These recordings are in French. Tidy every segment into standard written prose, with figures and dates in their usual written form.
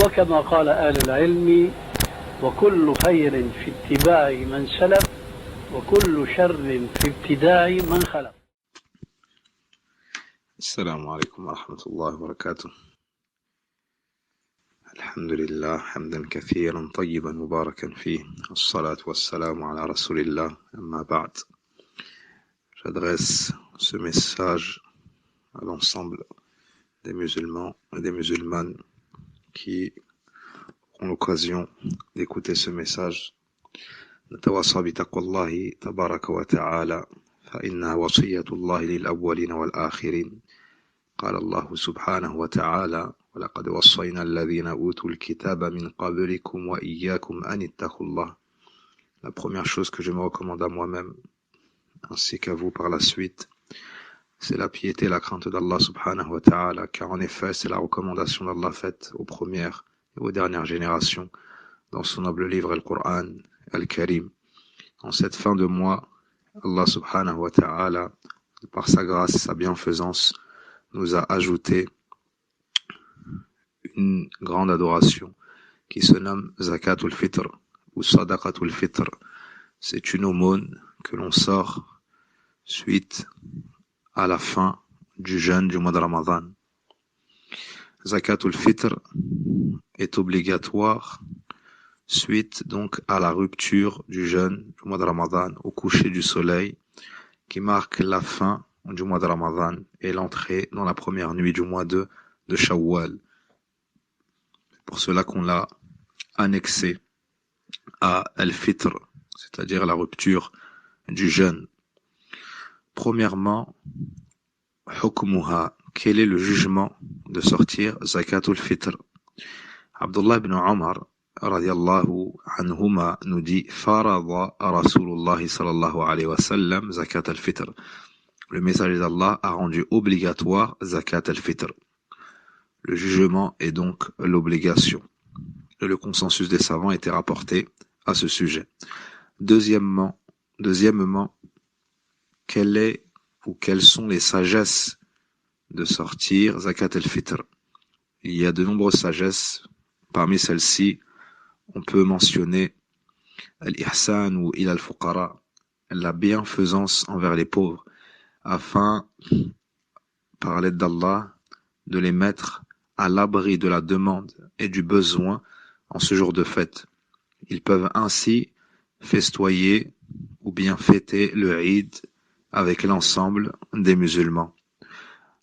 وكما قال أهل العلم وكل خير في اتباع من سلف وكل شر في ابتداع من خلف. السلام عليكم ورحمة الله وبركاته. الحمد لله حمدا كثيرا طيبا مباركا فيه، الصلاة والسلام على رسول الله. أما بعد, j'adresse ce message à l'ensemble des musulmans et des musulmanes qui auront l'occasion d'écouter ce message. نتواصى بتقوى الله تبارك وتعالى فإنها وصية الله للأولين والآخرين. قال الله سبحانه وتعالى: ولقد وصينا الذين أوتوا الكتاب من قبلكم وإياكم أن اتقوا الله. La première chose que je me recommande à moi-même ainsi qu'à vous par la suite, c'est la piété et la crainte d'Allah subhanahu wa ta'ala, car en effet c'est la recommandation d'Allah faite aux premières et aux dernières générations dans son noble livre Al-Qur'an Al-Karim. En cette fin de mois, Allah subhanahu wa ta'ala, par sa grâce et sa bienfaisance, nous a ajouté une grande adoration qui se nomme Zakatul Fitr ou Sadaqatul Fitr. C'est une aumône que l'on sort suite à la fin du jeûne du mois de Ramadan. Zakatul Fitr est obligatoire suite donc à la rupture du jeûne du mois de Ramadan au coucher du soleil qui marque la fin du mois de Ramadan et l'entrée dans la première nuit du mois de Shawwal. C'est pour cela qu'on l'a annexé à Al-Fitr, c'est-à-dire la rupture du jeûne. Premièrement, hukmuha, quel est le jugement de sortir Zakatul Fitr? Abdullah ibn Omar radiyallahu anhuma nous dit: Farada Rasulullah sallallahu alayhi wa sallam Zakat al-Fitr. Le messager d'Allah a rendu obligatoire Zakat al-Fitr. Le jugement est donc l'obligation. Et le consensus des savants était rapporté à ce sujet. Deuxièmement, quelles sont les sagesses de sortir Zakat al-Fitr? Il y a de nombreuses sagesses. Parmi celles-ci, on peut mentionner al-ihsan ou ila al-fuqara, la bienfaisance envers les pauvres, afin, par l'aide d'Allah, de les mettre à l'abri de la demande et du besoin en ce jour de fête. Ils peuvent ainsi festoyer ou bien fêter le Eid avec l'ensemble des musulmans.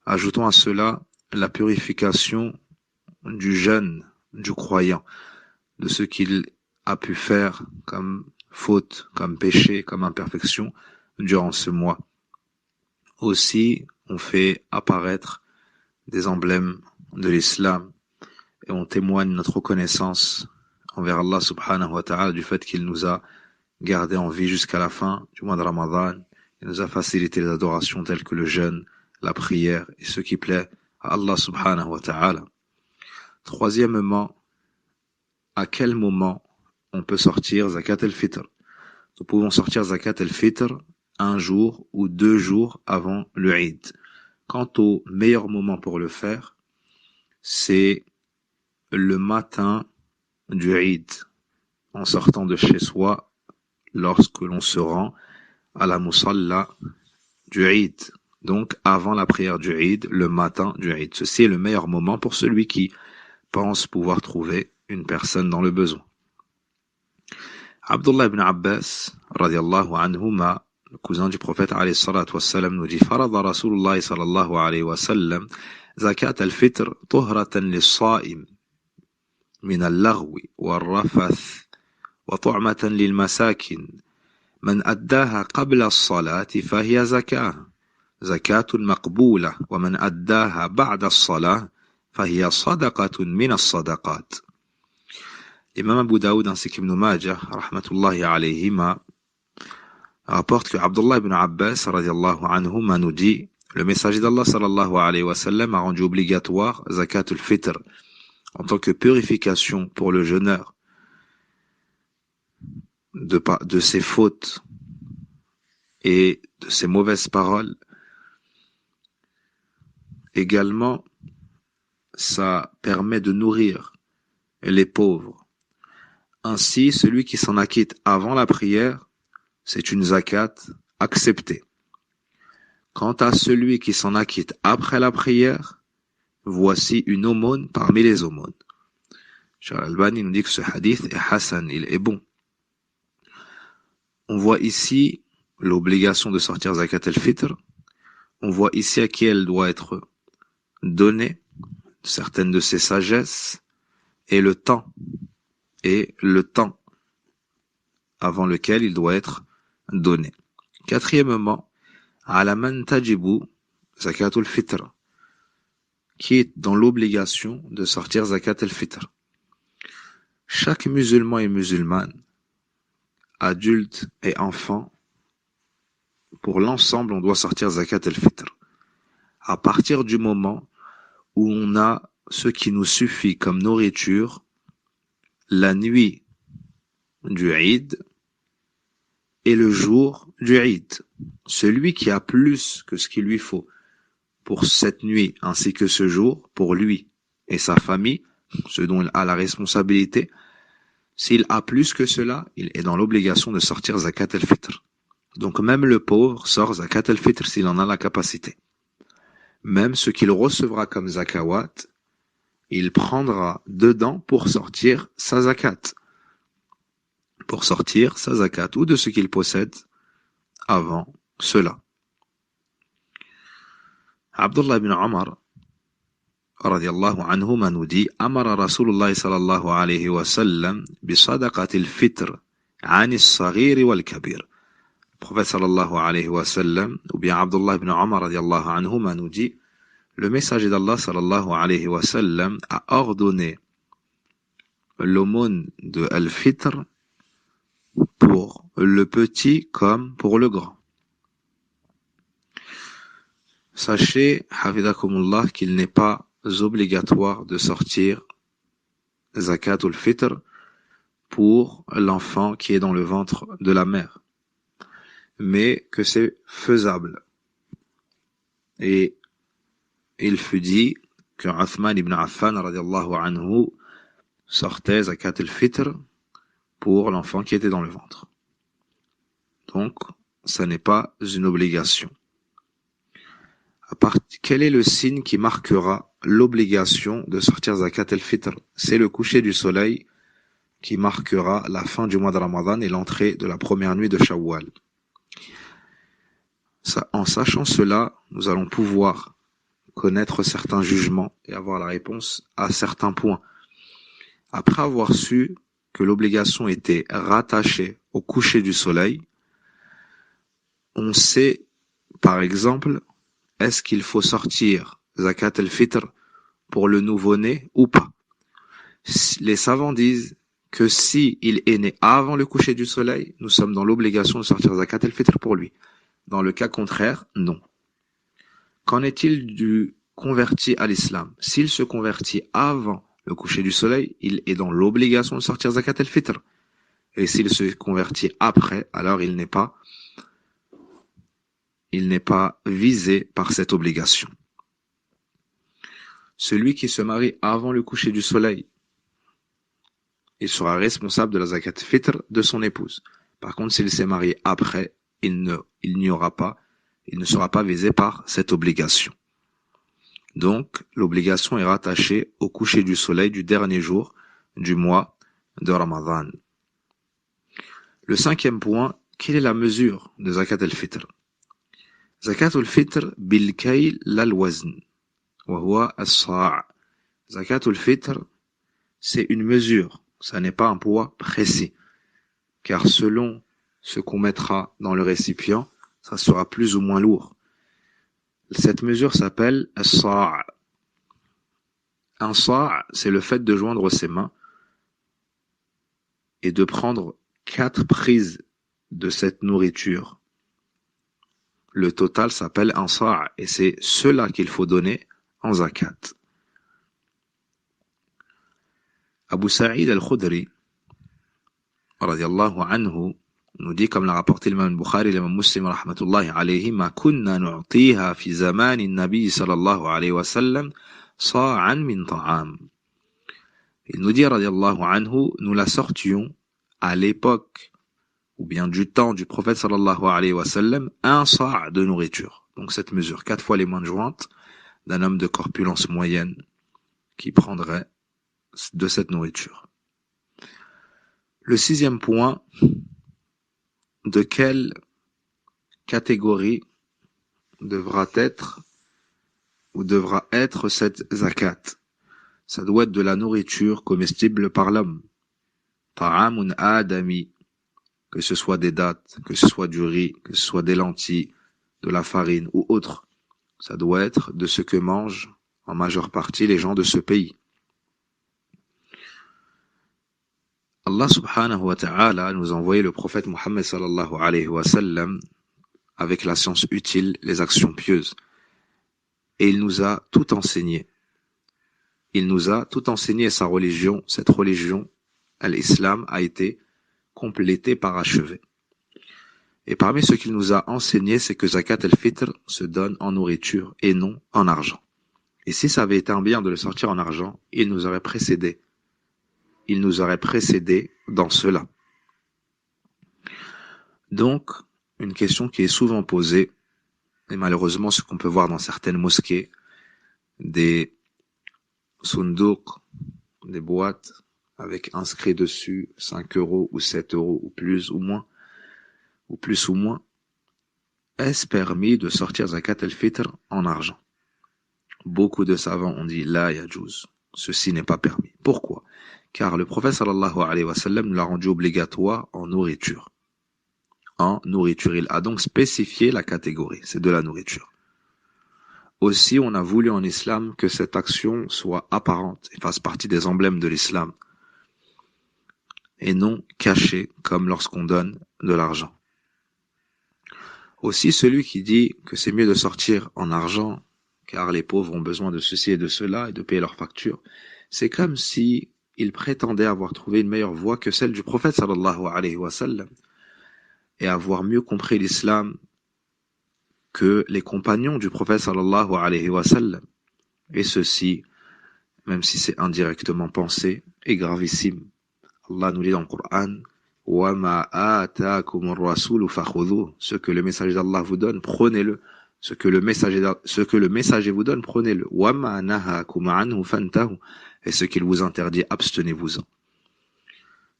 Ajoutons à cela la purification du jeûne, du croyant, de ce qu'il a pu faire comme faute, comme péché, comme imperfection durant ce mois. Aussi, on fait apparaître des emblèmes de l'islam et on témoigne notre reconnaissance envers Allah subhanahu wa ta'ala du fait qu'il nous a gardés en vie jusqu'à la fin du mois de Ramadan. Il nous a facilité les adorations telles que le jeûne, la prière et ce qui plaît à Allah subhanahu wa ta'ala. Troisièmement, à quel moment on peut sortir Zakat al-Fitr? Nous pouvons sortir Zakat al-Fitr un jour ou 2 jours avant le Eid. Quant au meilleur moment pour le faire, c'est le matin du Eid, en sortant de chez soi, lorsque l'on se rend à la musalla du Eid. Donc avant la prière du Eid, le matin du Eid. Ceci est le meilleur moment pour celui qui pense pouvoir trouver une personne dans le besoin. Abdullah ibn Abbas, radiallahu anhuma, le cousin du prophète alayhi salatu wassalam, nous dit: Farada Rasulullah sallallahu alayhi wa sallam zakat al-fitr tuhratan lis-sa'im min al-laghwi wal-rafath wa tu'matan lil-masakin man addaha qabla as-salati fahiya zakah zakatun maqbula wa man addaha ba'da as-salah fahiya sadaqatun min as-sadaqat. L'imam Abu Daoud ainsi qu'Ibn Majah, rahmatullahi alayhima, rapporte que Abdullah ibn Abbas, radiallahu anhuma, nous dit: le messager d'Allah sallallahu alayhi wa sallam a rendu obligatoire Zakat al-Fitr en tant que purification pour le jeûneur de ses fautes et de ses mauvaises paroles. Également, ça permet de nourrir les pauvres. Ainsi, celui qui s'en acquitte avant la prière, c'est une zakat acceptée. Quant à celui qui s'en acquitte après la prière, voici une aumône parmi les aumônes. Cheikh Al-Albani nous dit que ce hadith est Hassan, il est bon. On voit ici l'obligation de sortir zakat al-fitr. On voit ici à qui elle doit être donnée, certaines de ses sagesses, et le temps avant lequel il doit être donné. Quatrièmement, ala man tajibu zakatul fitr, qui est dans l'obligation de sortir zakat al-fitr. Chaque musulman et musulmane, adulte et enfant, pour l'ensemble, on doit sortir zakat al-fitr. À partir du moment où on a ce qui nous suffit comme nourriture la nuit du Eid et le jour du Eid. Celui qui a plus que ce qu'il lui faut pour cette nuit ainsi que ce jour, pour lui et sa famille, ce dont il a la responsabilité, s'il a plus que cela, il est dans l'obligation de sortir zakat al-fitr. Donc même le pauvre sort zakat al-fitr s'il en a la capacité. Même ce qu'il recevra comme zakawat, il prendra dedans pour sortir sa zakat. Ou de ce qu'il possède avant cela. Abdullah ibn Omar radiyallahu anhuma nous dit Amara Rasulullah sallallahu alayhi wa sallam bi sadaqatil fitr ani as-saghir wal kabir. Le prophète sallallahu alayhi wa sallam, ou bien Abdullah ibn Omar radiyallahu anhuma nous dit le messager d'Allah sallallahu alayhi wa sallam a ordonné l'aumône de al-fitr pour le petit comme pour le grand. Sachez, hafidakumullah, qu'il n'est pas obligatoire de sortir zakatul fitr pour l'enfant qui est dans le ventre de la mère, mais que c'est faisable. Et il fut dit que Uthman ibn Affan radiyallahu anhu sortait zakat al-fitr pour l'enfant qui était dans le ventre. Donc, ça n'est pas une obligation. Quel est le signe qui marquera l'obligation de sortir zakat al-fitr? C'est le coucher du soleil qui marquera la fin du mois de Ramadan et l'entrée de la première nuit de Shawwal. En sachant cela, nous allons pouvoir connaître certains jugements et avoir la réponse à certains points. Après avoir su que l'obligation était rattachée au coucher du soleil, on sait, par exemple, est-ce qu'il faut sortir zakat al-fitr pour le nouveau-né ou pas? Les savants disent que si il est né avant le coucher du soleil, nous sommes dans l'obligation de sortir zakat al-fitr pour lui. Dans le cas contraire, non. Qu'en est-il du converti à l'islam? S'il se convertit avant le coucher du soleil, il est dans l'obligation de sortir zakat al-fitr. Et s'il se convertit après, alors il n'est pas visé par cette obligation. Celui qui se marie avant le coucher du soleil, il sera responsable de la zakat al-fitr de son épouse. Par contre, s'il s'est marié après, il ne sera pas visé par cette obligation. Donc, l'obligation est rattachée au coucher du soleil du dernier jour du mois de Ramadan. Le cinquième point, quelle est la mesure de zakat al-fitr? Zakat al-fitr bil kayl lal wazn wa huwa as-sa'. Zakat al-fitr, c'est une mesure, ça n'est pas un poids précis, car selon ce qu'on mettra dans le récipient, ça sera plus ou moins lourd. Cette mesure s'appelle as-sa'. Un sa', c'est le fait de joindre ses mains et de prendre 4 prises de cette nourriture. Le total s'appelle un sa' et c'est cela qu'il faut donner en zakat. Abu Sa'id al-Khudri, radiyallahu anhu, nous dit, comme l'a rapporté l'imam Bukhari et l'imam Muslim, rahmatullahi alayhi, ma kunna nu'tiha fi zaman an-nabi sallallahu alayhi wa sallam sa'an min ta'am. Il nous dit, radiallahu anhu, nous la sortions à l'époque, ou bien du temps du prophète sallallahu alayhi wa sallam, un sa' de nourriture. Donc cette mesure, 4 fois les mains jointes d'un homme de corpulence moyenne qui prendrait de cette nourriture. Le 6e point, de quelle catégorie devra être cette zakat? Ça doit être de la nourriture comestible par l'homme. Ta'amun adami, que ce soit des dattes, que ce soit du riz, que ce soit des lentilles, de la farine ou autre. Ça doit être de ce que mangent en majeure partie les gens de ce pays. Allah subhanahu wa ta'ala nous a envoyé le prophète Muhammad sallallahu alayhi wa sallam avec la science utile, les actions pieuses. Et il nous a tout enseigné. Il nous a tout enseigné sa religion. Cette religion, l'islam, a été complétée, parachevée. Et parmi ce qu'il nous a enseigné, c'est que zakat al-fitr se donne en nourriture et non en argent. Et si ça avait été un bien de le sortir en argent, il nous aurait précédé. Il nous aurait précédé dans cela. Donc, une question qui est souvent posée, et malheureusement ce qu'on peut voir dans certaines mosquées, des sundouk, des boîtes avec inscrit dessus 5 € ou 7 € ou plus ou moins, est-ce permis de sortir zakat al-fitr en argent? Beaucoup de savants ont dit la yajouz, ceci n'est pas permis. Pourquoi? Car le prophète sallallahu alayhi wa sallam l'a rendu obligatoire en nourriture. En nourriture, il a donc spécifié la catégorie, c'est de la nourriture. Aussi, on a voulu en islam que cette action soit apparente et fasse partie des emblèmes de l'islam, et non cachée comme lorsqu'on donne de l'argent. Aussi, celui qui dit que c'est mieux de sortir en argent, car les pauvres ont besoin de ceci et de cela et de payer leurs factures, c'est comme si il prétendait avoir trouvé une meilleure voie que celle du prophète sallallahu alayhi wa sallam et avoir mieux compris l'islam que les compagnons du prophète sallallahu alayhi wa sallam. Et ceci, même si c'est indirectement pensé, est gravissime. Allah nous dit dans le Coran, وَمَا آتَاكُمُ الرَّسُولُ فَخُذُوهُ. Ce que le messager d'Allah vous donne, prenez-le. Ce que le messager vous donne, prenez-le. وَمَا نَهَاكُمْ عَنْهُ فَانْتَهُ. Et ce qu'il vous interdit, abstenez-vous-en.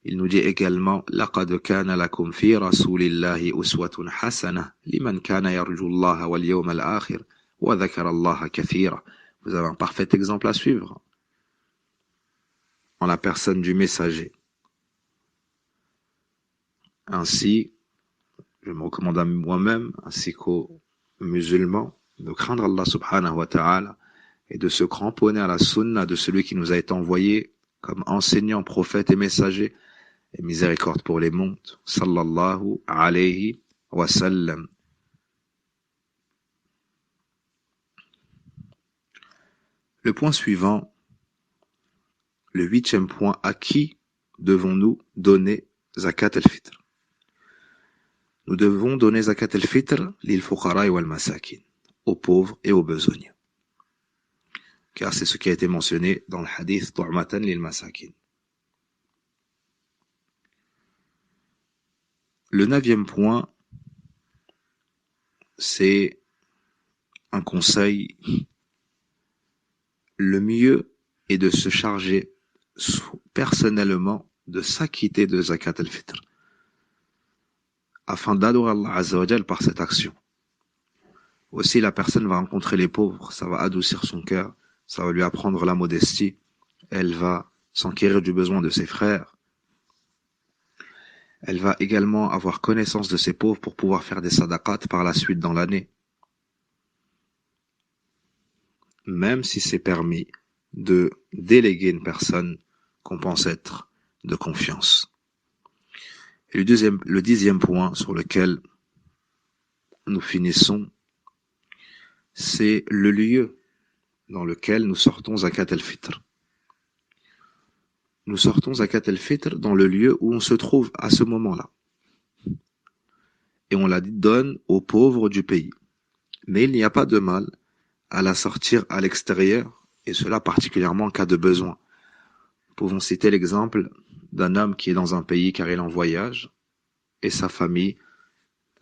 Il nous dit également لَقَدْ كَانَ لَكُمْ فِي رَسُولِ اللَّهِ أُسْوَةٌ حَسَنَةٌ لِمَنْ كَانَ يَرْجُو اللَّهَ وَالْيَوْمَ الْآخِرَ وَذَكَرَ اللَّهَ كَثِيرًا. Vous avez un parfait exemple à suivre en la personne du messager. Ainsi, je me recommande à moi-même ainsi qu'aux musulmans de craindre Allah subhanahu wa ta'ala et de se cramponner à la sunna de celui qui nous a été envoyé comme enseignant, prophète et messager, et miséricorde pour les mondes, sallallahu alayhi wa sallam. Le point suivant, le 8e point, à qui devons-nous donner zakat al-fitr? Nous devons donner zakat al-fitr lil fuqara wal masakin, aux pauvres et aux besogneux. Car c'est ce qui a été mentionné dans le hadith tu'matan lil masakin. Le 9e point, c'est un conseil. Le mieux est de se charger personnellement de s'acquitter de zakat al-fitr, afin d'adorer Allah Azza wa Jal par cette action. Aussi, la personne va rencontrer les pauvres, ça va adoucir son cœur, ça va lui apprendre la modestie, elle va s'enquérir du besoin de ses frères, elle va également avoir connaissance de ces pauvres pour pouvoir faire des sadaqat par la suite dans l'année. Même si c'est permis de déléguer une personne qu'on pense être de confiance. Et le 10e point sur lequel nous finissons, c'est le lieu dans lequel nous sortons zakat al-fitr. Nous sortons zakat al-fitr dans le lieu où on se trouve à ce moment-là. Et on la donne aux pauvres du pays. Mais il n'y a pas de mal à la sortir à l'extérieur, et cela particulièrement en cas de besoin. pouvons citer l'exemple d'un homme qui est dans un pays car il est en voyage et sa famille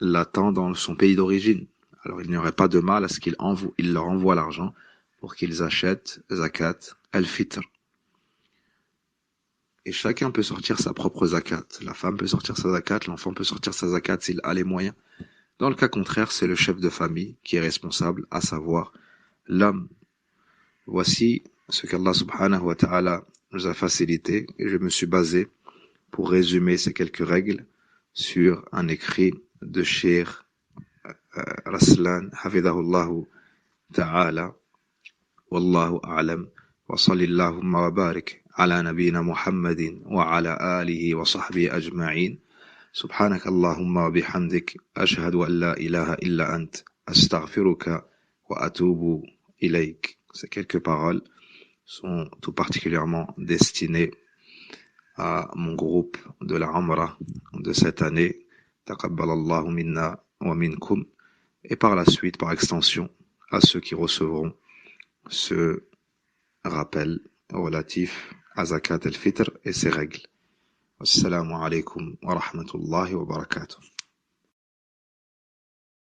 l'attend dans son pays d'origine. Alors il n'y aurait pas de mal à ce qu'il leur envoie l'argent pour qu'ils achètent zakat al-fitr. Et chacun peut sortir sa propre zakat. La femme peut sortir sa zakat, l'enfant peut sortir sa zakat s'il a les moyens. Dans le cas contraire, c'est le chef de famille qui est responsable, à savoir l'homme. Voici ce qu'Allah subhanahu wa ta'ala nous a facilité et je me suis basé pour résumer ces quelques règles sur un écrit de Cheikh Raslan hafidahullahu ta'ala wallahu a'lam wa sallallahu wa barik ala nabina Muhammadin wa ala alihi wa sahbihi ajma'in subhanak Allahumma wa bihamdik ashhadu an la ilaha illa ant astaghfiruka wa atubu ilayk. Ces quelques paroles sont tout particulièrement destinées à mon groupe de la Umrah de cette année, taqabbalallahu minna wa minkum, et par la suite, par extension, à ceux qui recevront ce rappel relatif à Zakat al-Fitr et ses règles. Assalamu alaikum wa rahmatullahi wa barakatuh.